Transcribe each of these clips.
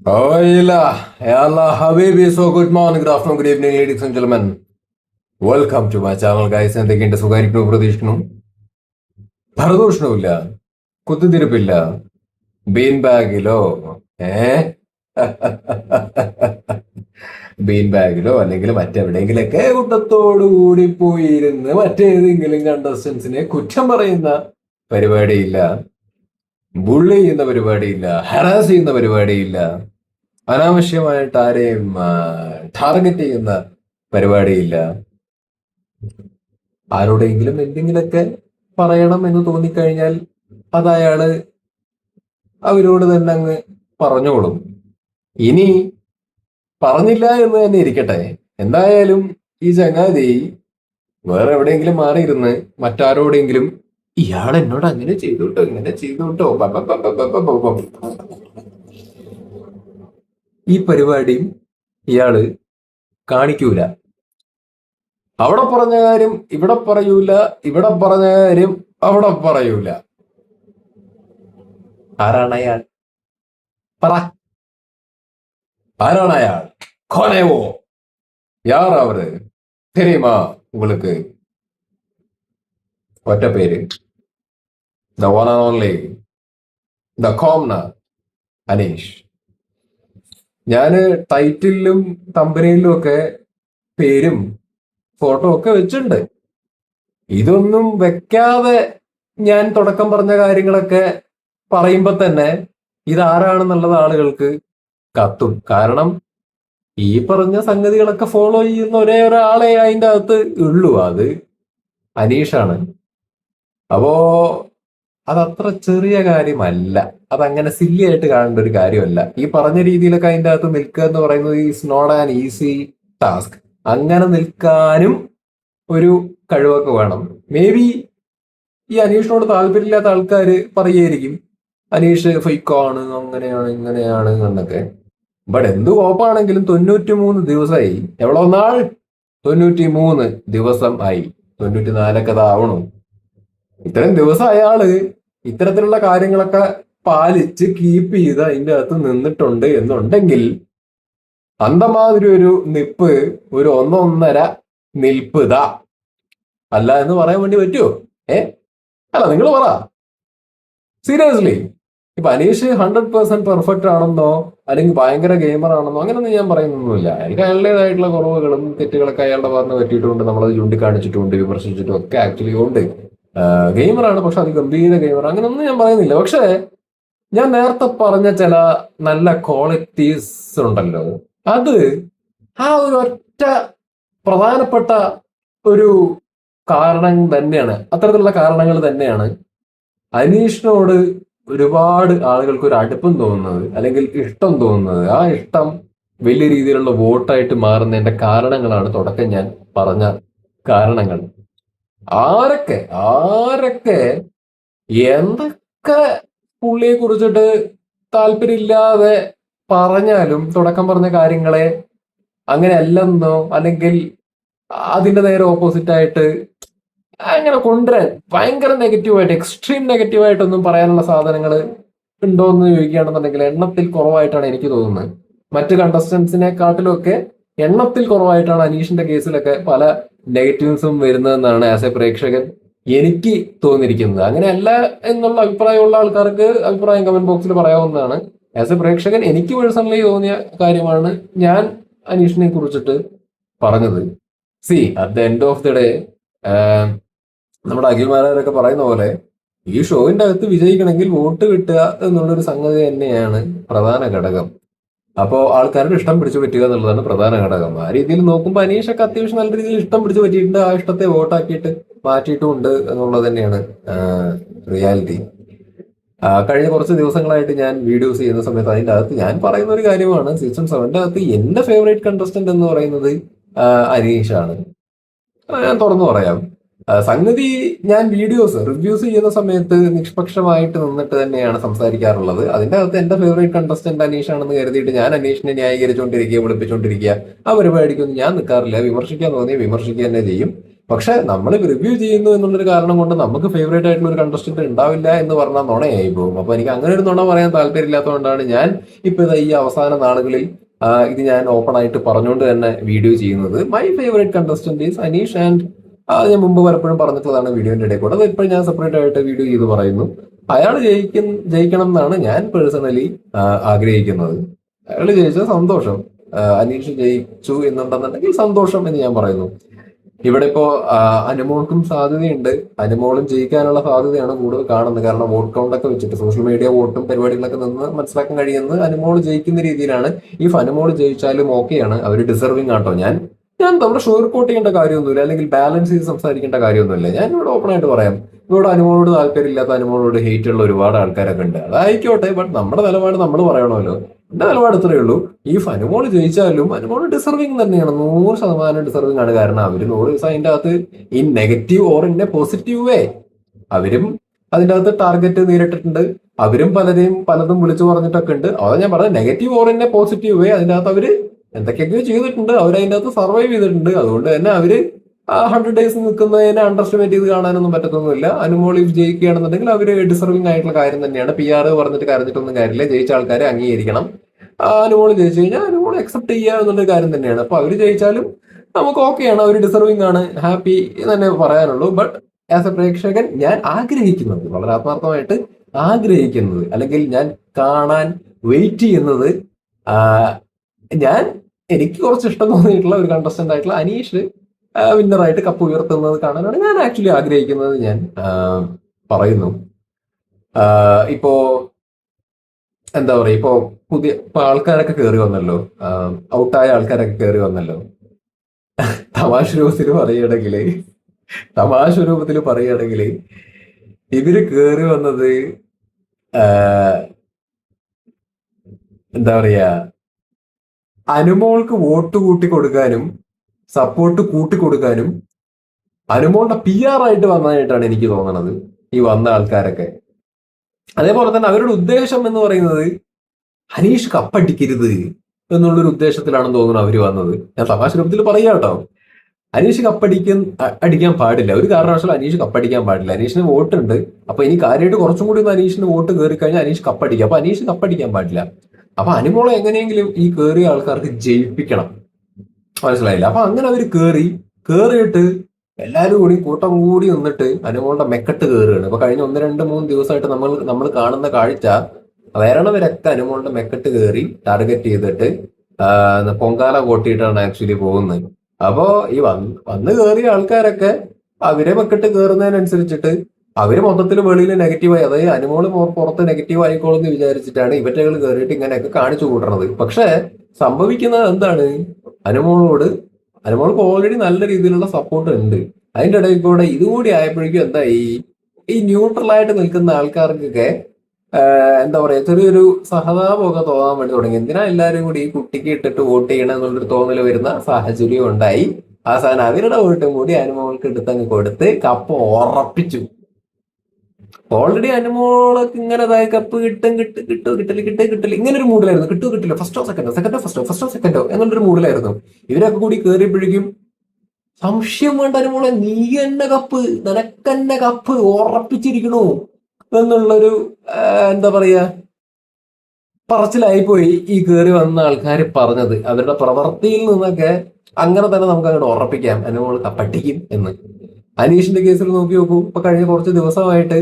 Hola, Allah Habibi. So good morning, good afternoon, good evening, ladies and gentlemen. Welcome to my channel guys. എന്തൊക്കെയുണ്ട്? സുഖമായിരിക്കണു, പ്രതീക്ഷിക്കണു. ഭരദൂഷണമില്ല, കുത്തിത്തിരിപ്പില്ല, been ബാഗിലോ ഏ been ബാഗിലോ അല്ലെങ്കിൽ മറ്റെവിടെയെങ്കിലൊക്കെ കൂട്ടത്തോടു കൂടി പോയിരുന്ന് മറ്റേതെങ്കിലും കണ്ടസ്റ്റൻസിനെ കുറ്റം പറയുന്ന പരിപാടിയില്ല, ബുള്ളി ചെയ്യുന്ന പരിപാടിയില്ല, ഹറാസ് ചെയ്യുന്ന പരിപാടിയില്ല, അനാവശ്യമായിട്ട് ആരെയും ടാർഗറ്റ് ചെയ്യുന്ന പരിപാടിയില്ല. ആരോടെങ്കിലും എന്തെങ്കിലുമൊക്കെ പറയണം എന്ന് തോന്നിക്കഴിഞ്ഞാൽ അത് അയാള് അവരോട് തന്നെ അങ്ങ് പറഞ്ഞോളും. ഇനി പറഞ്ഞില്ല എന്ന് തന്നെ ഇരിക്കട്ടെ, എന്തായാലും ഈ ചങ്ങാതി വേറെ എവിടെയെങ്കിലും മാറിയിരുന്ന് മറ്റാരോടെങ്കിലും ഇയാൾ എന്നോട് അങ്ങനെ ചെയ്തോട്ടോ ഇങ്ങനെ ചെയ്തോട്ടോ ഈ പരിപാടിയും ഇയാള് കാണിക്കൂല. അവിടെ പറഞ്ഞ കാര്യം ഇവിടെ പറയൂല, ഇവിടെ പറഞ്ഞ കാര്യം അവിടെ പറയൂല. ആരാണ് അയാൾ? പറ, ആരാണ് അയാൾ? കോനേവോ യാർ അവര് தெரியுமா உங்களுக்கு? ഒറ്റ പേര്, the one and only, the commoner Aneesh. ഞാന് ടൈറ്റിലും തമ്പനയിലും ഒക്കെ പേരും ഫോട്ടോ ഒക്കെ വെച്ചിട്ടുണ്ട്. ഇതൊന്നും വെക്കാതെ ഞാൻ തുടക്കം പറഞ്ഞ കാര്യങ്ങളൊക്കെ പറയുമ്പോ തന്നെ ഇതാരാണെന്നുള്ളത് ആളുകൾക്ക് കത്തും. കാരണം ഈ പറഞ്ഞ സംഗതികളൊക്കെ ഫോളോ ചെയ്യുന്ന ഒരേ ഒരാളെ അതിൻ്റെ അകത്ത് ഉള്ളൂ, അത് അനീഷാണ്. അപ്പോ അതത്ര ചെറിയ കാര്യമല്ല, അതങ്ങനെ സില്ലി ആയിട്ട് കാണേണ്ട ഒരു കാര്യമല്ല. ഈ പറഞ്ഞ രീതിയിലൊക്കെ അതിൻ്റെ അകത്ത് നിൽക്കുക എന്ന് പറയുന്നത് is not an easy task. അങ്ങനെ നിൽക്കാനും ഒരു കഴിവൊക്കെ വേണം. മേ ബി ഈ അനീഷിനോട് താല്പര്യമില്ലാത്ത ആൾക്കാർ പറയുമായിരിക്കും അനീഷ് ഫൈക്കാണ്, അങ്ങനെയാണ് ഇങ്ങനെയാണ് എന്നൊക്കെ. ബട്ട് എന്ത് കോപ്പാണെങ്കിലും 93 ദിവസമായി. എവിടെ നാൾ? 93 ദിവസം ആയി. 94ഒക്കെ ആവണു. ഇത്രയും ദിവസം അയാള് ഇത്തരത്തിലുള്ള കാര്യങ്ങളൊക്കെ പാലിച്ച് കീപ്പ് ചെയ്ത് അതിൻ്റെ അകത്ത് നിന്നിട്ടുണ്ട് എന്നുണ്ടെങ്കിൽ അന്തമാതിരി ഒരു നിപ്പ്, ഒരു ഒന്നൊന്നര നിൽപ്പ് ഇതാ അല്ല എന്ന് പറയാൻ വേണ്ടി പറ്റുമോ? അല്ല, നിങ്ങൾ പറ സീരിയസ്ലി. ഇപ്പൊ അനീഷ് 100% പെർഫെക്റ്റ് ആണെന്നോ അല്ലെങ്കിൽ ഭയങ്കര ഗെയിമർ ആണെന്നോ അങ്ങനെയൊന്നും ഞാൻ പറയുന്നൊന്നുമില്ല. അയാൾക്ക് അയാളുടേതായിട്ടുള്ള കുറവുകളും തെറ്റുകളൊക്കെ അയാളുടെ ഭാഗത്ത് പറ്റിയിട്ടുണ്ട്, നമ്മളത് ചൂണ്ടിക്കാണിച്ചിട്ടുണ്ട്, വിമർശിച്ചിട്ടും ഒക്കെ ആക്ച്വലി ഉണ്ട്. ഗെയിമറാണ്, പക്ഷെ അത് ഗംഭീര ഗെയിമർ അങ്ങനെയൊന്നും ഞാൻ പറയുന്നില്ല. പക്ഷെ ഞാൻ നേരത്തെ പറഞ്ഞ ചില നല്ല ക്വാളിറ്റീസ് ഉണ്ടല്ലോ, അത് ആ ഒരു ഒറ്റ പ്രധാനപ്പെട്ട ഒരു കാരണം തന്നെയാണ്, അത്തരത്തിലുള്ള കാരണങ്ങൾ തന്നെയാണ് അനീഷിനോട് ഒരുപാട് ആളുകൾക്ക് ഒരു അടുപ്പം തോന്നുന്നത് അല്ലെങ്കിൽ ഇഷ്ടം തോന്നുന്നത്. ആ ഇഷ്ടം വലിയ രീതിയിലുള്ള വോട്ടായിട്ട് മാറുന്നതിന്റെ കാരണങ്ങളാണ് തുടക്കം ഞാൻ പറഞ്ഞ കാരണങ്ങൾ. ആരൊക്കെ ആരൊക്കെ എന്തൊക്കെ പുള്ളിയെ കുറിച്ചിട്ട് താല്പര്യമില്ലാതെ പറഞ്ഞാലും തുടക്കം പറഞ്ഞ കാര്യങ്ങളെ അങ്ങനെ അല്ലെന്നോ അല്ലെങ്കിൽ അതിന്റെ നേരെ ഓപ്പോസിറ്റ് ആയിട്ട് അങ്ങനെ കൊണ്ടുവരാൻ ഭയങ്കര നെഗറ്റീവായിട്ട്, എക്സ്ട്രീം നെഗറ്റീവായിട്ടൊന്നും പറയാനുള്ള സാധനങ്ങൾ ഉണ്ടോ എന്ന് ചോദിക്കുകയാണെന്നുണ്ടെങ്കിൽ എണ്ണത്തിൽ കുറവായിട്ടാണ് എനിക്ക് തോന്നുന്നത്. മറ്റ് കണ്ടസ്റ്റൻസിനെക്കാട്ടിലും ഒക്കെ എണ്ണത്തിൽ കുറവായിട്ടാണ് അനീഷിന്റെ കേസിലൊക്കെ പല നെഗറ്റീവ്സും വരുന്നതെന്നാണ് ആസ് എ പ്രേക്ഷകൻ എനിക്ക് തോന്നിയിരിക്കുന്നത്. അങ്ങനെയല്ല എന്നുള്ള അഭിപ്രായമുള്ള ആൾക്കാർക്ക് അഭിപ്രായം കമന്റ് ബോക്സിൽ പറയാവുന്നതാണ്. ആസ് എ പ്രേക്ഷകൻ എനിക്ക് പേഴ്സണലി തോന്നിയ കാര്യമാണ് ഞാൻ അനീഷിനെ കുറിച്ചിട്ട് പറഞ്ഞത്. C, at the end of the day നമ്മുടെ അഖിൽമാരൊക്കെ പറയുന്ന പോലെ ഈ ഷോവിന്റെ അകത്ത് വിജയിക്കണമെങ്കിൽ വോട്ട് കിട്ടുക എന്നുള്ളൊരു സംഗതി തന്നെയാണ് പ്രധാന ഘടകം. അപ്പോൾ ആൾക്കാരുടെ ഇഷ്ടം പിടിച്ചു പറ്റുക എന്നുള്ളതാണ് പ്രധാന ഘടകം. ആ രീതിയിൽ നോക്കുമ്പോൾ അനീഷൊക്കെ അത്യാവശ്യം നല്ല രീതിയിൽ ഇഷ്ടം പിടിച്ചു പറ്റിയിട്ടുണ്ട്. ആ ഇഷ്ടത്തെ വോട്ടാക്കിയിട്ട് മാറ്റിയിട്ടുമുണ്ട് എന്നുള്ളത് തന്നെയാണ് റിയാലിറ്റി. കഴിഞ്ഞ കുറച്ച് ദിവസങ്ങളായിട്ട് ഞാൻ വീഡിയോസ് ചെയ്യുന്ന സമയത്ത് അതിൻ്റെ അകത്ത് ഞാൻ പറയുന്ന ഒരു കാര്യമാണ്, സീസൺ 7ന്റെ അകത്ത് എന്റെ ഫേവറേറ്റ് കണ്ടസ്റ്റന്റ് എന്ന് പറയുന്നത് അനീഷാണ്. ഞാൻ തുറന്നു പറയാം. സംഗതി ഞാൻ വീഡിയോസ് റിവ്യൂസ് ചെയ്യുന്ന സമയത്ത് നിഷ്പക്ഷമായിട്ട് നിന്നിട്ട് തന്നെയാണ് സംസാരിക്കാറുള്ളത്. അതിന്റെ അകത്ത് എന്റെ ഫേവറേറ്റ് കണ്ടസ്റ്റന്റ് അനീഷാണെന്ന് കരുതിയിട്ട് ഞാൻ അനീഷിനെ ന്യായീകരിച്ചുകൊണ്ടിരിക്കുക, വിളിപ്പിച്ചുകൊണ്ടിരിക്കുക, ആ പരിപാടിക്കൊന്നും ഞാൻ നിൽക്കാറില്ല. വിമർശിക്കാൻ തോന്നിയ വിമർശിക്കുക തന്നെ ചെയ്യും. പക്ഷെ നമ്മൾ റിവ്യൂ ചെയ്യുന്നു എന്നുള്ളൊരു കാരണം കൊണ്ട് നമുക്ക് ഫേവറേറ്റ് ആയിട്ടുള്ള ഒരു കണ്ടസ്റ്റന്റ് ഉണ്ടാവില്ല എന്ന് പറഞ്ഞാൽ നുണയായി പോകും. അപ്പൊ എനിക്ക് അങ്ങനെ ഒരു നുണ പറയാൻ താല്പര്യമില്ലാത്തതുകൊണ്ടാണ് ഞാൻ ഇപ്പൊ ഈ അവസാന നാളുകളിൽ ഇത് ഞാൻ ഓപ്പൺ ആയിട്ട് പറഞ്ഞുകൊണ്ട് തന്നെ വീഡിയോ ചെയ്യുന്നത്. My favourite contestant is Aneesh and ഞാൻ മുമ്പ് പലപ്പോഴും പറഞ്ഞിട്ടുള്ളതാണ് വീഡിയോന്റെ ഇടയിൽ കൂടെ. അത് ഇപ്പോഴും ഞാൻ സെപ്പറേറ്റ് ആയിട്ട് വീഡിയോ ചെയ്ത് പറയുന്നു. അയാൾ ജയിക്കണം എന്നാണ് ഞാൻ പേഴ്സണലി ആഗ്രഹിക്കുന്നത്. അയാൾ ജയിച്ചത് സന്തോഷം. അനീഷ് ജയിച്ചു എന്നുണ്ടെന്നുണ്ടെങ്കിൽ സന്തോഷം എന്ന് ഞാൻ പറയുന്നു. ഇവിടെ ഇപ്പോ അനുമോൾക്കും സാധ്യതയുണ്ട്. അനുമോളും ജയിക്കാനുള്ള സാധ്യതയാണ് കൂടുതൽ കാണുന്നത്. കാരണം വോട്ട് കൗണ്ട് ഒക്കെ വെച്ചിട്ട് സോഷ്യൽ മീഡിയ വോട്ടും പരിപാടികളൊക്കെ നിന്ന് മനസ്സിലാക്കാൻ കഴിയുന്നത് അനുമോൾ ജയിക്കുന്ന രീതിയിലാണ്. ഇഫ് അനുമോൾ ജയിച്ചാലും ഓക്കെയാണ്, അവർ ഡിസർവിങ് ആട്ടോ. ഞാൻ നമ്മുടെ ഷുഗർ കോട്ട് ചെയ്യേണ്ട കാര്യമൊന്നുമില്ല, അല്ലെങ്കിൽ ബാലൻസ് ചെയ്ത് സംസാരിക്കേണ്ട കാര്യമൊന്നുമില്ല. ഞാൻ ഇവിടെ ഓപ്പൺ ആയിട്ട് പറയാം, ഇവിടെ അനുമോളോട് താല്പര്യമില്ലാത്ത, അനുമോളോട് ഹെയ്റ്റ് ഉള്ള ഒരുപാട് ആൾക്കാരൊക്കെ ഉണ്ട്. അതായിക്കോട്ടെ, ബട്ട് നമ്മുടെ നിലപാട് നമ്മൾ പറയണമല്ലോ. എന്റെ നിലപാട് ഇത്രയേ ഉള്ളൂ. ഈ അനുമോൾ ജയിച്ചാലും അനുമോൾ ഡിസർവിങ് തന്നെയാണ്, 100% ഡിസർവിങ് ആണ്. കാരണം അവര് 100 ദിവസം അതിന്റെ അകത്ത് in negative or in A positive വേ അവരും അതിന്റെ അകത്ത് ടാർഗറ്റ് നേരിട്ടിട്ടുണ്ട്. അവരും പലതും വിളിച്ചു പറഞ്ഞിട്ടൊക്കെ ഉണ്ട്. അതാ ഞാൻ പറഞ്ഞത്, negative or in A positive വേ അതിന്റെ അകത്ത് അവര് എന്തൊക്കെയൊക്കെയോ ചെയ്തിട്ടുണ്ട്. അവരതിന്റെ അകത്ത് സർവൈവ് ചെയ്തിട്ടുണ്ട്. അതുകൊണ്ട് തന്നെ അവര് 100 ഡേയ്സ് നിൽക്കുന്നതിനെ അണ്ടർസ്റ്റിമേറ്റ് ചെയ്ത് കാണാനൊന്നും പറ്റത്തൊന്നുമില്ല. അനുമോൾ ജയിക്കുകയാണെന്നുണ്ടെങ്കിൽ അവര് ഡിസർവിംഗ് ആയിട്ടുള്ള കാര്യം തന്നെയാണ്. PR പറഞ്ഞിട്ട് കരഞ്ഞിട്ടൊന്നും കാര്യമില്ല. ജയിച്ച ആൾക്കാരെ അംഗീകരിക്കണം. അനുമോൾ ജയിച്ചു കഴിഞ്ഞാൽ അനുമോൾ അക്സെപ്റ്റ് ചെയ്യുക എന്നുള്ളൊരു കാര്യം തന്നെയാണ്. അപ്പൊ അവര് ജയിച്ചാലും നമുക്ക് ഓക്കെയാണ്, അവർ ഡിസർവിംഗ് ആണ്, ഹാപ്പി തന്നെ പറയാനുള്ളൂ. ബട്ട് ആസ് എ പ്രേക്ഷകൻ ഞാൻ ആഗ്രഹിക്കുന്നത്, വളരെ ആത്മാർത്ഥമായിട്ട് ആഗ്രഹിക്കുന്നത്, അല്ലെങ്കിൽ ഞാൻ കാണാൻ വെയിറ്റ് ചെയ്യുന്നത്, എനിക്ക് കുറച്ച് ഇഷ്ടം തോന്നിയിട്ടുള്ള ഒരു കണ്ടസ്റ്റന്റ് ആയിട്ടുള്ള അനീഷ് വിന്നറായിട്ട് കപ്പ് ഉയർത്തുന്നത് കാണാനാണ് ഞാൻ ആക്ച്വലി ആഗ്രഹിക്കുന്നത്. ഞാൻ പറയുന്നു. ഇപ്പോ എന്താ പറയാ, ഇപ്പോ ആൾക്കാരൊക്കെ കയറി വന്നല്ലോ, ഔട്ടായ ആൾക്കാരൊക്കെ കയറി വന്നല്ലോ. തമാശ രൂപത്തിൽ പറയുകയാണെങ്കിൽ ഇവര് കയറി വന്നത് എന്താ പറയാ, അനുമോൾക്ക് വോട്ട് കൂട്ടി കൊടുക്കാനും സപ്പോർട്ട് കൂട്ടിക്കൊടുക്കാനും അനുമോളുടെ PR ആയിട്ട് വന്നതായിട്ടാണ് എനിക്ക് തോന്നുന്നത് ഈ വന്ന ആൾക്കാരൊക്കെ. അതേപോലെ തന്നെ അവരുടെ ഉദ്ദേശം എന്ന് പറയുന്നത് അനീഷ് കപ്പടിക്കരുത് എന്നുള്ളൊരു ഉദ്ദേശത്തിലാണെന്ന് തോന്നുന്നു അവര് വന്നത്. ഞാൻ തമാശ രൂപത്തിൽ പറയാം കേട്ടോ. അനീഷ് അടിക്കാൻ പാടില്ല, ഒരു കാരണവശാലും അനീഷ് കപ്പടിക്കാൻ പാടില്ല. അനീഷിന് വോട്ടുണ്ട്. അപ്പൊ ഇനി കാര്യമായിട്ട് കുറച്ചും കൂടി ഒന്ന് അനീഷിന് വോട്ട് കയറി കഴിഞ്ഞാൽ അനീഷ് കപ്പടിക്കുക. അപ്പൊ അനീഷ് കപ്പടിക്കാൻ പാടില്ല. അപ്പൊ അനുമോളെ എങ്ങനെയെങ്കിലും ഈ കയറിയ ആൾക്കാർക്ക് ജയിപ്പിക്കണം. മനസ്സിലായില്ല? അപ്പൊ അങ്ങനെ അവര് കേറിയിട്ട് എല്ലാവരും കൂടി കൂട്ടം കൂടി നിന്നിട്ട് അനുമോളുടെ മെക്കെട്ട് കയറുകയാണ്. അപ്പൊ കഴിഞ്ഞ 1, 2, 3 ദിവസമായിട്ട് നമ്മൾ കാണുന്ന കാഴ്ച, വരണവരൊക്കെ അനുമോളുടെ മെക്കെട്ട് കയറി ടാർഗറ്റ് ചെയ്തിട്ട് പൊങ്കാല കൂട്ടിയിട്ടാണ് ആക്ച്വലി പോകുന്നത്. അപ്പോ ഈ വന്ന് കയറിയ ആൾക്കാരൊക്കെ അവരെ മെക്കെട്ട് കയറുന്നതിനനുസരിച്ചിട്ട് അവര് മൊത്തത്തിൽ വെളിയിൽ നെഗറ്റീവായി, അതായത് അനുമോള് പുറത്ത് നെഗറ്റീവ് ആയിക്കോളും എന്ന് വിചാരിച്ചിട്ടാണ് ഇവറ്റകൾ കയറിയിട്ട് ഇങ്ങനെയൊക്കെ കാണിച്ചു കൂട്ടണത്. പക്ഷെ സംഭവിക്കുന്നത് എന്താണ്, അനുമോൾക്ക് ഓൾറെഡി നല്ല രീതിയിലുള്ള സപ്പോർട്ട് ഉണ്ട്. അതിന്റെ ഇടയിൽ കൂടെ ഇതുകൂടി ആയപ്പോഴേക്കും എന്താ, ഈ ന്യൂട്രലായിട്ട് നിൽക്കുന്ന ആൾക്കാർക്കൊക്കെ എന്താ പറയാ, ചെറിയൊരു സഹതാപമൊക്കെ തോന്നാൻ വേണ്ടി തുടങ്ങി. എന്തിനാ എല്ലാവരും കൂടി ഈ കുട്ടിക്ക് ഇട്ടിട്ട് വോട്ട് ചെയ്യണം എന്നുള്ളൊരു തോന്നൽ വരുന്ന സാഹചര്യം ഉണ്ടായി. അവസാനം അവരുടെ വോട്ടും കൂടി അനുമോൾക്ക് എടുത്തങ്ങ് കൊടുത്ത് കപ്പ് ഉറപ്പിച്ചു. ഓൾറെഡി അനുമോളൊക്കെ ഇങ്ങനെ കപ്പ് കിട്ടില്ല ഇങ്ങനെ ഒരു മൂഡിലായിരുന്നു. കിട്ടില്ല, ഫസ്റ്റോ സെക്കൻഡോ എന്നുള്ളൊരു മൂഡിലായിരുന്നു. ഇവരൊക്കെ കൂടി കയറിയപ്പോഴേക്കും സംശയം വേണ്ട അനുമോളെ, നീ എന്നെ കപ്പ്, നിനക്കെന്നെ കപ്പ് ഉറപ്പിച്ചിരിക്കണു എന്നുള്ളൊരു എന്താ പറയാ പറച്ചിലായിപ്പോയി ഈ കയറി വന്ന ആൾക്കാർ പറഞ്ഞത്. അവരുടെ പ്രവൃത്തിയിൽ നിന്നൊക്കെ അങ്ങനെ തന്നെ നമുക്ക് അങ്ങോട്ട് ഉറപ്പിക്കാം അനുമോൾ കപ്പടിക്കും എന്ന്. അനീഷിന്റെ കേസിൽ നോക്കി നോക്കൂ, ഇപ്പൊ കഴിഞ്ഞ കുറച്ച് ദിവസമായിട്ട്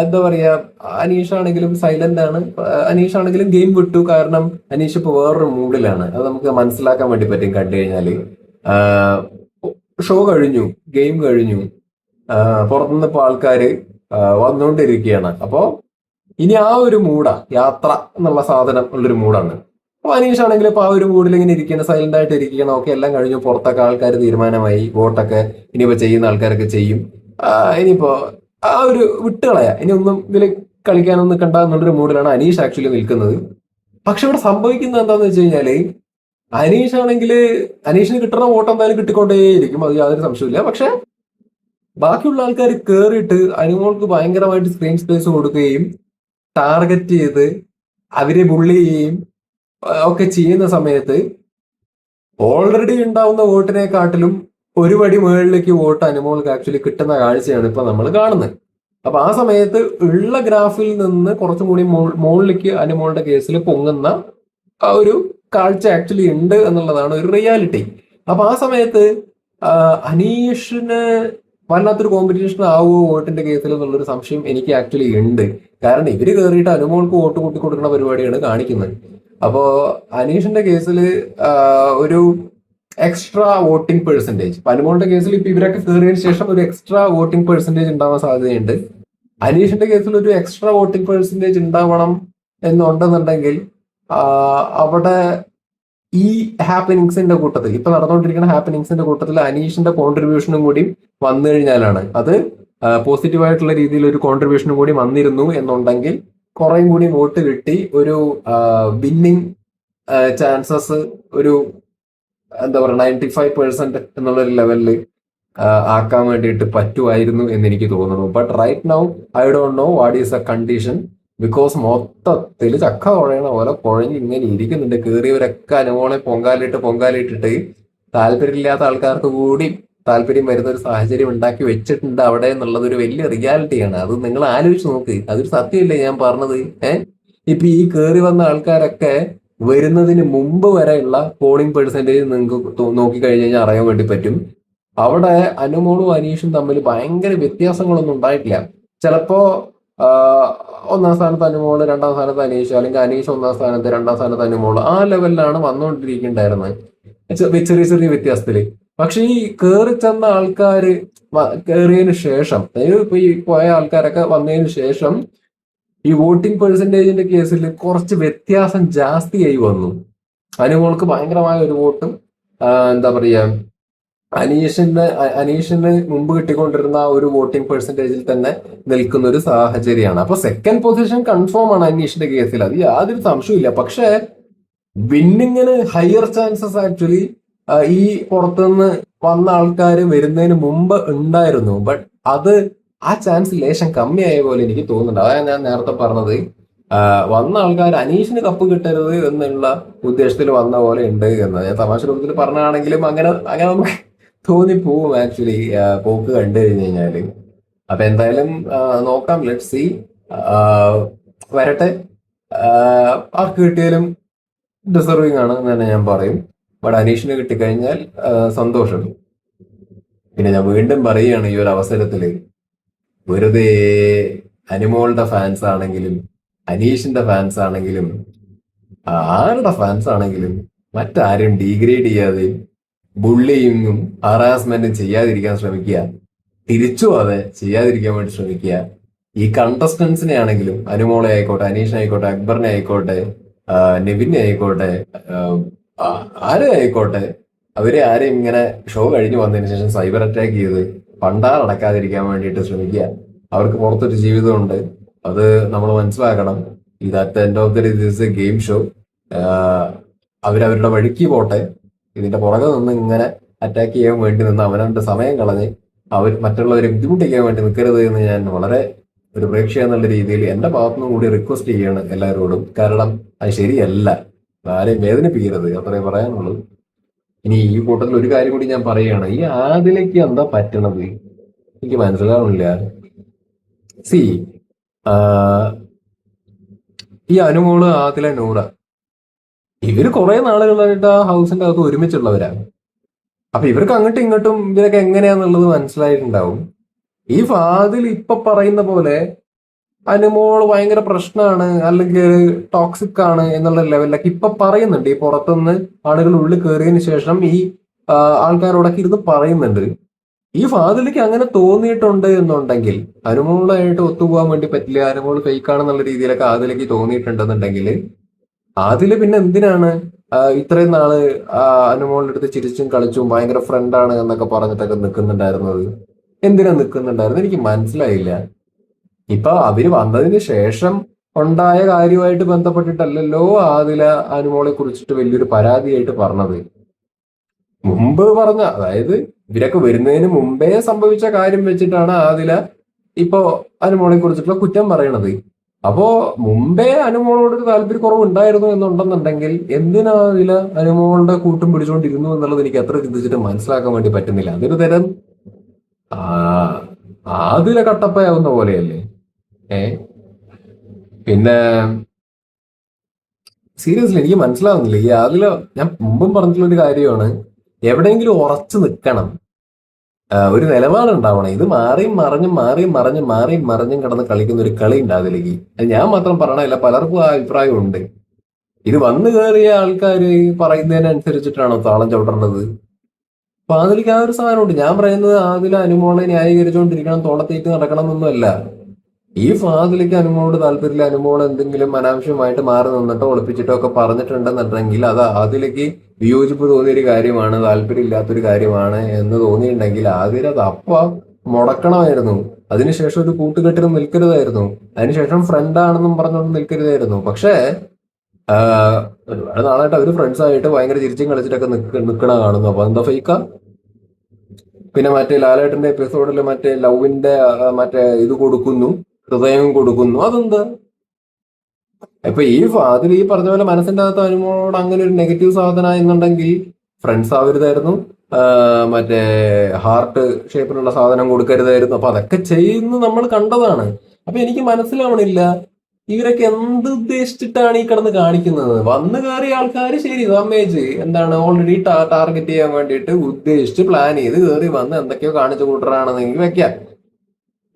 എന്താ പറയാ, അനീഷാണെങ്കിലും സൈലന്റ് ആണ്, അനീഷാണെങ്കിലും ഗെയിം വിട്ടു. കാരണം അനീഷ് ഇപ്പൊ വേറൊരു മൂഡിലാണ്. അത് നമുക്ക് മനസ്സിലാക്കാൻ വേണ്ടി പറ്റും കണ്ടു കഴിഞ്ഞാല്. ഷോ കഴിഞ്ഞു, ഗെയിം കഴിഞ്ഞു, പുറത്തുനിന്ന് ഇപ്പൊ ആൾക്കാര് വന്നുകൊണ്ടിരിക്കുകയാണ്. അപ്പോ ഇനി ആ ഒരു യാത്ര എന്നുള്ള സാധനം ഉള്ളൊരു മൂഡാണ്. അപ്പൊ അനീഷ് ആണെങ്കിൽ ഇപ്പൊ ആ ഒരു മൂഡിൽ ഇങ്ങനെ ഇരിക്കണം, സൈലന്റ് ആയിട്ട് ഇരിക്കണം. ഓക്കെ, എല്ലാം കഴിഞ്ഞു, പുറത്തൊക്കെ ആൾക്കാർ തീരുമാനമായി, വോട്ടൊക്കെ ഇനിയിപ്പോ ചെയ്യുന്ന ആൾക്കാരൊക്കെ ചെയ്യും. ഇനിയിപ്പോ ആ ഒരു വിട്ടുകളയാ, ഇനി ഒന്നും ഇതിൽ കളിക്കാനൊന്നും നിൽക്കണ്ട എന്നുള്ളൊരു മൂഡിലാണ് അനീഷ് ആക്ച്വലി നിൽക്കുന്നത്. പക്ഷെ ഇവിടെ സംഭവിക്കുന്നത് എന്താന്ന് വെച്ച് കഴിഞ്ഞാല്, അനീഷിന് കിട്ടുന്ന വോട്ട് എന്തായാലും കിട്ടിക്കൊണ്ടേയിരിക്കും, അത് യാതൊരു സംശയമില്ല. പക്ഷെ ബാക്കിയുള്ള ആൾക്കാർ കേറിയിട്ട് അനുമോൾക്ക് ഭയങ്കരമായിട്ട് സ്ക്രീൻ സ്പേസ് കൊടുക്കുകയും ടാർഗറ്റ് ചെയ്ത് അവരെ ബുള്ളി ചെയ്യുകയും ഒക്കെ ചെയ്യുന്ന സമയത്ത് ഓൾറെഡി ഉണ്ടാവുന്ന വോട്ടിനെക്കാട്ടിലും ഒരു പടി മുകളിലേക്ക് വോട്ട് അനുമോൾക്ക് ആക്ച്വലി കിട്ടുന്ന കാഴ്ചയാണ് ഇപ്പൊ നമ്മൾ കാണുന്നത്. അപ്പൊ ആ സമയത്ത് ഉള്ള ഗ്രാഫിൽ നിന്ന് കുറച്ചും കൂടി മുകളിലേക്ക് അനുമോളുടെ കേസിൽ പൊങ്ങുന്ന ആ ഒരു കാഴ്ച ആക്ച്വലി ഉണ്ട് എന്നുള്ളതാണ് ഒരു റിയാലിറ്റി. അപ്പൊ ആ സമയത്ത് അനീഷിന് വല്ലാത്തൊരു കോമ്പറ്റീഷൻ ആവുമോ വോട്ടിന്റെ കേസിൽ എന്നുള്ളൊരു സംശയം എനിക്ക് ആക്ച്വലി ഉണ്ട്. കാരണം ഇവര് കയറിയിട്ട് അനുമോൾക്ക് വോട്ട് കൂട്ടി കൊടുക്കുന്ന പരിപാടിയാണ് കാണിക്കുന്നത്. അപ്പോ അനീഷിന്റെ കേസിൽ ഒരു എക്സ്ട്രാ വോട്ടിംഗ് പെർസെന്റേജ്, അനുമോളുടെ കേസിൽ ഇപ്പൊ ഇവരൊക്കെ കയറിയതിനു ശേഷം ഒരു എക്സ്ട്രാ വോട്ടിംഗ് പെർസെന്റേജ് ഉണ്ടാവാൻ സാധ്യതയുണ്ട്. അനീഷിന്റെ കേസിൽ ഒരു എക്സ്ട്രാ വോട്ടിംഗ് പെർസെന്റേജ് ഉണ്ടാവണം എന്നുണ്ടെന്നുണ്ടെങ്കിൽ അവിടെ ഈ ഹാപ്പനിങ്സിന്റെ കൂട്ടത്തിൽ, ഇപ്പൊ നടന്നുകൊണ്ടിരിക്കുന്ന ഹാപ്പനിങ്സിന്റെ കൂട്ടത്തിൽ അനീഷിന്റെ കോൺട്രിബ്യൂഷനും കൂടി വന്നു കഴിഞ്ഞാലാണ്, അത് പോസിറ്റീവായിട്ടുള്ള രീതിയിൽ ഒരു കോൺട്രിബ്യൂഷനും കൂടി വന്നിരുന്നു എന്നുണ്ടെങ്കിൽ കുറേയും കൂടി വോട്ട് കിട്ടി ഒരു വിന്നിങ് ചാൻസസ് ഒരു എന്താ പറയുക 95% എന്നുള്ളൊരു ലെവലിൽ ആക്കാൻ വേണ്ടിയിട്ട് പറ്റുമായിരുന്നു എന്ന് എനിക്ക് തോന്നുന്നു. But right now I don't know what is a condition, because മൊത്തത്തിൽ ചക്ക കുഴയണ പോലെ കുഴഞ്ഞ് ഇങ്ങനെ ഇരിക്കുന്നുണ്ട്. കയറിയവരൊക്കെ അനുമോളെ പൊങ്കാലിട്ടിട്ട് താല്പര്യമില്ലാത്ത ആൾക്കാർക്ക് കൂടി താല്പര്യം വരുന്ന ഒരു സാഹചര്യം ഉണ്ടാക്കി വെച്ചിട്ടുണ്ട് അവിടെ എന്നുള്ളത് ഒരു വലിയ റിയാലിറ്റിയാണ്. അത് നിങ്ങൾ ആലോചിച്ച് നോക്ക്, അതൊരു സത്യമല്ലേ ഞാൻ പറഞ്ഞത്. ഇപ്പൊ ഈ കയറി വന്ന ആൾക്കാരൊക്കെ വരുന്നതിന് മുമ്പ് വരെയുള്ള പോളിംഗ് പെർസെന്റേജ് നിങ്ങൾക്ക് നോക്കിക്കഴിഞ്ഞ് കഴിഞ്ഞാൽ അറിയാൻ വേണ്ടി പറ്റും. അവിടെ അനുമോളും അനീഷും തമ്മിൽ ഭയങ്കര വ്യത്യാസങ്ങളൊന്നും ഉണ്ടായിട്ടില്ല. ചിലപ്പോ ഒന്നാം സ്ഥാനത്ത് അനുമോള്, രണ്ടാം സ്ഥാനത്ത് അനീഷ്, അല്ലെങ്കിൽ അനീഷ് ഒന്നാം സ്ഥാനത്ത്, രണ്ടാം സ്ഥാനത്ത് അനുമോള്, ആ ലെവലിലാണ് വന്നുകൊണ്ടിരിക്കുന്നുണ്ടായിരുന്നത് ചെറിയ ചെറിയ വ്യത്യാസത്തില്. പക്ഷെ ഈ കയറി ചെന്ന ആൾക്കാര് കയറിയതിനു ശേഷം, അതായത് ഇപ്പൊ ഈ പോയ ആൾക്കാരൊക്കെ വന്നതിന് ശേഷം ഈ വോട്ടിംഗ് പെർസെന്റേജിന്റെ കേസിൽ കുറച്ച് വ്യത്യാസം ജാസ്തിയായി വന്നു. അനുമോൾക്ക് ഭയങ്കരമായ ഒരു വോട്ടും എന്താ പറയാ അനീഷിന് മുമ്പ് കിട്ടിക്കൊണ്ടിരുന്ന ആ ഒരു വോട്ടിംഗ് പെർസെന്റേജിൽ തന്നെ നിൽക്കുന്ന ഒരു സാഹചര്യമാണ്. അപ്പൊ സെക്കൻഡ് പൊസിഷൻ കൺഫേം ആണ് അനീഷിന്റെ കേസിൽ, അത് യാതൊരു സംശയമില്ല. പക്ഷെ വിന്നിങ്ങിന് ഹയർ ചാൻസസ് ആക്ച്വലി ഈ പുറത്തുനിന്ന് വന്ന ആൾക്കാർ വരുന്നതിന് മുമ്പ് ഉണ്ടായിരുന്നു. ബട്ട് അത് ആ ചാൻസ് ലേശം കമ്മിയായ പോലെ എനിക്ക് തോന്നുന്നുണ്ട്. അതാണ് ഞാൻ നേരത്തെ പറഞ്ഞത്, വന്ന ആൾക്കാർ അനീഷിന് കപ്പ് കിട്ടരുത് എന്നുള്ള ഉദ്ദേശത്തിൽ വന്ന പോലെ ഉണ്ട് എന്ന്. ഞാൻ തമാശ രൂപത്തിൽ പറഞ്ഞാണെങ്കിലും അങ്ങനെ അങ്ങനെ നമുക്ക് തോന്നിപ്പോവും ആക്ച്വലി പോക്ക് കണ്ടു കഴിഞ്ഞു കഴിഞ്ഞാല്. അപ്പൊ എന്തായാലും നോക്കാം, ലെറ്റ് സി, വരട്ടെ. ആർക്ക് കിട്ടിയാലും ഡിസർവിങ് ആണ് എന്ന് തന്നെ ഞാൻ പറയും. ബട്ട് അനീഷിന് കിട്ടിക്കഴിഞ്ഞാൽ സന്തോഷം. പിന്നെ ഞാൻ വീണ്ടും പറയുകയാണ് ഈ ഒരു അവസരത്തില്, വെറുതെ അനിമോളുടെ ഫാൻസ് ആണെങ്കിലും അനീഷിന്റെ ഫാൻസ് ആണെങ്കിലും ആരുടെ ഫാൻസ് ആണെങ്കിലും മറ്റാരും ഡീഗ്രേഡ് ചെയ്യാതെ ബുള്ളിങ്ങും ഹറാസ്മെന്റും ചെയ്യാതിരിക്കാൻ ശ്രമിക്കുക. തിരിച്ചു അതെ ചെയ്യാതിരിക്കാൻ വേണ്ടി ശ്രമിക്കുക. ഈ കണ്ടസ്റ്റൻസിനെ ആണെങ്കിലും, അനുമോളെ ആയിക്കോട്ടെ, അനീഷിനെ ആയിക്കോട്ടെ, അക്ബറിനെ ആയിക്കോട്ടെ, നെവിനെ ആയിക്കോട്ടെ, ആരെ ആയിക്കോട്ടെ, അവരെ ആരെയും ഇങ്ങനെ ഷോ കഴിഞ്ഞ് വന്നതിന് ശേഷം സൈബർ അറ്റാക്ക് ചെയ്ത് പണ്ടാറടക്കാതിരിക്കാൻ വേണ്ടിയിട്ട് ശ്രമിക്കുക. അവർക്ക് പുറത്തൊരു ജീവിതമുണ്ട്, അത് നമ്മൾ മനസ്സിലാക്കണം. ഇത് at end of the day this A game show. അവരവരുടെ വഴിക്ക് പോട്ടെ. ഇതിന്റെ പുറകെ നിന്ന് ഇങ്ങനെ അറ്റാക്ക് ചെയ്യാൻ വേണ്ടി നിന്ന് അവനവന്റെ സമയം കളഞ്ഞ് അവർ മറ്റുള്ളവരെ ബുദ്ധിമുട്ടിക്കാൻ വേണ്ടി നിൽക്കരുത് എന്ന് ഞാൻ വളരെ ഒരു പ്രേക്ഷക എന്നുള്ള രീതിയിൽ എന്റെ ഭാഗത്തുനിന്നും കൂടി റിക്വസ്റ്റ് ചെയ്യാണ് എല്ലാവരോടും. കാരണം അത് ശരിയല്ല, ആരെയും വേദനിപ്പിക്കരുത്, അത്രേ പറയാനുള്ളൂ. ഇനി ഈ കൂട്ടത്തിൽ ഒരു കാര്യം കൂടി ഞാൻ പറയുകയാണ്, ഈ ആദിലേക്ക് എന്താ പറ്റണത് എനിക്ക് മനസ്സിലാവുന്നില്ല. സി ഈ അനുമോള്, ആദില, നൂറ, ഇവര് കുറെ നാളുകളായിട്ട് ആ ഹൗസിന്റെ അകത്ത് ഒരുമിച്ചുള്ളവരാണ്. അപ്പൊ ഇവർക്ക് അങ്ങോട്ടും ഇങ്ങോട്ടും ഇവരൊക്കെ എങ്ങനെയാന്നുള്ളത് മനസ്സിലായിട്ടുണ്ടാവും. ഈ ഫാദിൽ ഇപ്പൊ പറയുന്ന പോലെ അനുമോൾ ഭയങ്കര പ്രശ്നമാണ് അല്ലെങ്കിൽ ടോക്സിക് ആണ് എന്നുള്ള ലെവലിലൊക്കെ ഇപ്പൊ പറയുന്നുണ്ട്. ഈ പുറത്തുനിന്ന് ആളുകൾ ഉള്ളിൽ കയറിയതിനു ശേഷം ഈ ആൾക്കാരോടൊക്കെ ഇരുന്ന് പറയുന്നുണ്ട്. ഈ ഫാദിലേക്ക് അങ്ങനെ തോന്നിയിട്ടുണ്ട് എന്നുണ്ടെങ്കിൽ, അനുമോളായിട്ട് ഒത്തുപോകാൻ വേണ്ടി പറ്റില്ല, അനുമോൾ ഫേക്കാണെന്നുള്ള രീതിയിലൊക്കെ ആദിലേക്ക് തോന്നിയിട്ടുണ്ടെന്നുണ്ടെങ്കിൽ, ആദില് പിന്നെ എന്തിനാണ് ഇത്രയും നാള് അനുമോളുടെ അടുത്ത് ചിരിച്ചും കളിച്ചും ഭയങ്കര ഫ്രണ്ടാണ് എന്നൊക്കെ പറഞ്ഞിട്ടൊക്കെ നിൽക്കുന്നുണ്ടായിരുന്നത്? എന്തിനാ നിൽക്കുന്നുണ്ടായിരുന്നത് എനിക്ക് മനസ്സിലായില്ല. ഇപ്പൊ അവര് വന്നതിന് ശേഷം ഉണ്ടായ കാര്യമായിട്ട് ബന്ധപ്പെട്ടിട്ടല്ലല്ലോ ആദില അനുമോളെ കുറിച്ചിട്ട് വലിയൊരു പരാതിയായിട്ട് പറഞ്ഞത്. മുമ്പ് പറഞ്ഞ, അതായത് ഇവരൊക്കെ വരുന്നതിന് മുമ്പേ സംഭവിച്ച കാര്യം വെച്ചിട്ടാണ് ആദില ഇപ്പോ അനുമോളെ കുറിച്ചിട്ടുള്ള കുറ്റം പറയണത്. അപ്പോ മുമ്പേ അനുമോളോട് ഒരു താല്പര്യക്കുറവ് ഉണ്ടായിരുന്നു എന്നുണ്ടെന്നുണ്ടെങ്കിൽ എന്തിനാ അതില് അനുമോളുടെ കൂട്ടും പിടിച്ചുകൊണ്ടിരുന്നു എന്നുള്ളത് എനിക്ക് അത്ര ചിന്തിച്ചിട്ട് മനസ്സിലാക്കാൻ വേണ്ടി പറ്റുന്നില്ല. അതൊരു തരം ആ അതിലെ കട്ടപ്പയാവുന്ന പോലെയല്ലേ. ഏ പിന്നെ സീരിയസ്ലി എനിക്ക് മനസ്സിലാവുന്നില്ല ഈ അതില്. ഞാൻ മുമ്പും പറഞ്ഞിട്ടുള്ള ഒരു കാര്യമാണ്, എവിടെയെങ്കിലും ഉറച്ചു നിൽക്കണം, ഒരു നിലപാടുണ്ടാവണം. ഇത് മാറിയും മറിഞ്ഞും മാറിയും മറിഞ്ഞും മാറിയും മറിഞ്ഞും കിടന്ന് കളിക്കുന്ന ഒരു കളി ഉണ്ട് അതിലേക്ക്. അത് ഞാൻ മാത്രം പറയണല്ല, പലർക്കും ആ അഭിപ്രായമുണ്ട്. ഇത് വന്നു കയറിയ ആൾക്കാർ പറയുന്നതിനനുസരിച്ചിട്ടാണോ താളം ചവിട്ടേണ്ടത്? അപ്പൊ അതിലേക്ക് ആ ഒരു സാധനമുണ്ട്. ഞാൻ പറയുന്നത് അതിൽ അനുമോളെ ന്യായീകരിച്ചുകൊണ്ടിരിക്കണം, തോളത്തേക്ക് നടക്കണം എന്നൊന്നുമല്ല. ഈ ഫാദിലേക്ക് അനുമോളോട് താല്പര്യമില്ല, അനുമോൾ എന്തെങ്കിലും അനാവശ്യമായിട്ട് മാറി നിന്നിട്ടോ ഒളിപ്പിച്ചിട്ടോ ഒക്കെ പറഞ്ഞിട്ടുണ്ടെന്നുണ്ടെങ്കിൽ അത് അതിലേക്ക് വിയോജിപ്പ് തോന്നിയൊരു കാര്യമാണ്, താല്പര്യമില്ലാത്തൊരു കാര്യമാണ് എന്ന് തോന്നിയിട്ടുണ്ടെങ്കിൽ ആദ്യം അത് മുടക്കണമായിരുന്നു. അതിനുശേഷം ഒരു കൂട്ടുകെട്ടിന് നിൽക്കരുതായിരുന്നു. അതിനുശേഷം ഫ്രണ്ട് ആണെന്നും പറഞ്ഞുകൊണ്ട് നിൽക്കരുതായിരുന്നു. പക്ഷേ ഒരുപാട് നാളായിട്ട് അവര് ഫ്രണ്ട്സ് ആയിട്ട് ഭയങ്കര ചിരിച്ചും കളിച്ചിട്ടൊക്കെ നിൽക്കണ കാണുന്നു. അപ്പൊ എന്താ ഫേക്കാ? പിന്നെ മറ്റേ ലാലേട്ടന്റെ എപ്പിസോഡിൽ മറ്റേ ലവിന്റെ മറ്റേ ഇത് കൊടുക്കുന്നു, ഹൃദയം കൊടുക്കുന്നു, അതെന്താ? ഇപ്പൊ അതിൽ ഈ പറഞ്ഞ പോലെ മനസ്സിന്റെ അകത്ത് അനുമോളോട് അങ്ങനെ ഒരു നെഗറ്റീവ് സാധന എന്നുണ്ടെങ്കിൽ ഫ്രണ്ട്സ് ആവരുതായിരുന്നു, മറ്റേ ഹാർട്ട് ഷേപ്പിലുള്ള സാധനം കൊടുക്കരുതായിരുന്നു. അപ്പൊ അതൊക്കെ ചെയ്യുന്നു നമ്മൾ കണ്ടതാണ്. അപ്പൊ എനിക്ക് മനസ്സിലാവണില്ല ഇവരൊക്കെ എന്ത് ഉദ്ദേശിച്ചിട്ടാണ് ഈ കിടന്ന് കാണിക്കുന്നത്. വന്നു കയറിയ ആൾക്കാർ ശരി ഡാമേജ് എന്താണ് ഓൾറെഡി ടാർഗറ്റ് ചെയ്യാൻ വേണ്ടിയിട്ട് ഉദ്ദേശിച്ച് പ്ലാൻ ചെയ്ത് കയറി വന്ന് എന്തൊക്കെയോ കാണിച്ചു കൂട്ടറാണെന്നെങ്കിൽ വെക്കാം.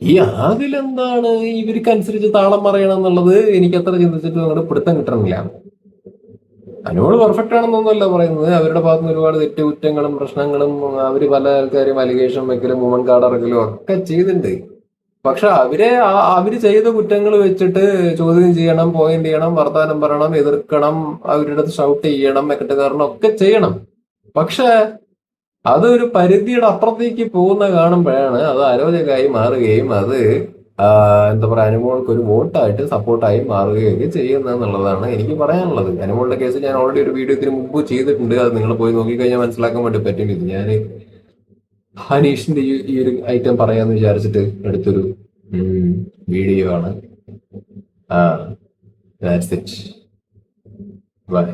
ഈ അതിലെന്താണ് ഇവർക്ക് അനുസരിച്ച് താളം പറയണം എന്നുള്ളത് എനിക്ക് അത്ര ചിന്തിച്ചിട്ട് അങ്ങോട്ട് പിടുത്തം കിട്ടണില്ല. അനുമോള് പെർഫെക്റ്റ് ആണെന്നൊന്നുമല്ല പറയുന്നത്. അവരുടെ ഭാഗത്ത് നിന്ന് ഒരുപാട് കുറ്റങ്ങളും പ്രശ്നങ്ങളും അവര് പല ആൾക്കാരും അലിഗേഷൻ വെക്കലും വുമൺ കാർഡ് ഇറക്കലും ഒക്കെ ചെയ്തിട്ടുണ്ട്. പക്ഷെ അവര് ചെയ്ത കുറ്റങ്ങൾ വെച്ചിട്ട് ചോദ്യം ചെയ്യണം, പോയിന്റ് ചെയ്യണം, വർത്താനം പറയണം, എതിർക്കണം, അവരുടെ അടുത്ത് ഷൗട്ട് ചെയ്യണം, മെക്കെട്ട് കയറണം, ഒക്കെ ചെയ്യണം. പക്ഷെ അതൊരു പരിധിയുടെ അപ്പുറത്തേക്ക് പോകുന്ന കാണുമ്പോഴാണ് അത് അരോചകമായി മാറുകയും അത് എന്താ പറയാ അനുമോൾക്ക് ഒരു വോട്ടായിട്ട് സപ്പോർട്ടായി മാറുകയൊക്കെ ചെയ്യുന്നത് എന്നുള്ളതാണ് എനിക്ക് പറയാനുള്ളത്. അനുമോളുടെ കേസ് ഞാൻ ഓൾറെഡി ഒരു വീഡിയോ ഇതിന് മുമ്പ് ചെയ്തിട്ടുണ്ട്. അത് നിങ്ങൾ പോയി നോക്കിക്കഴിഞ്ഞാൽ മനസ്സിലാക്കാൻ വേണ്ടി പറ്റും. ഇത് ഞാൻ ഹനീഷിന്റെ ഈ ഒരു ഐറ്റം പറയാന്ന് വിചാരിച്ചിട്ട് എടുത്തൊരു വീഡിയോ ആണ്. ആ ദാറ്റ്സ് ഇറ്റ്. ബൈ.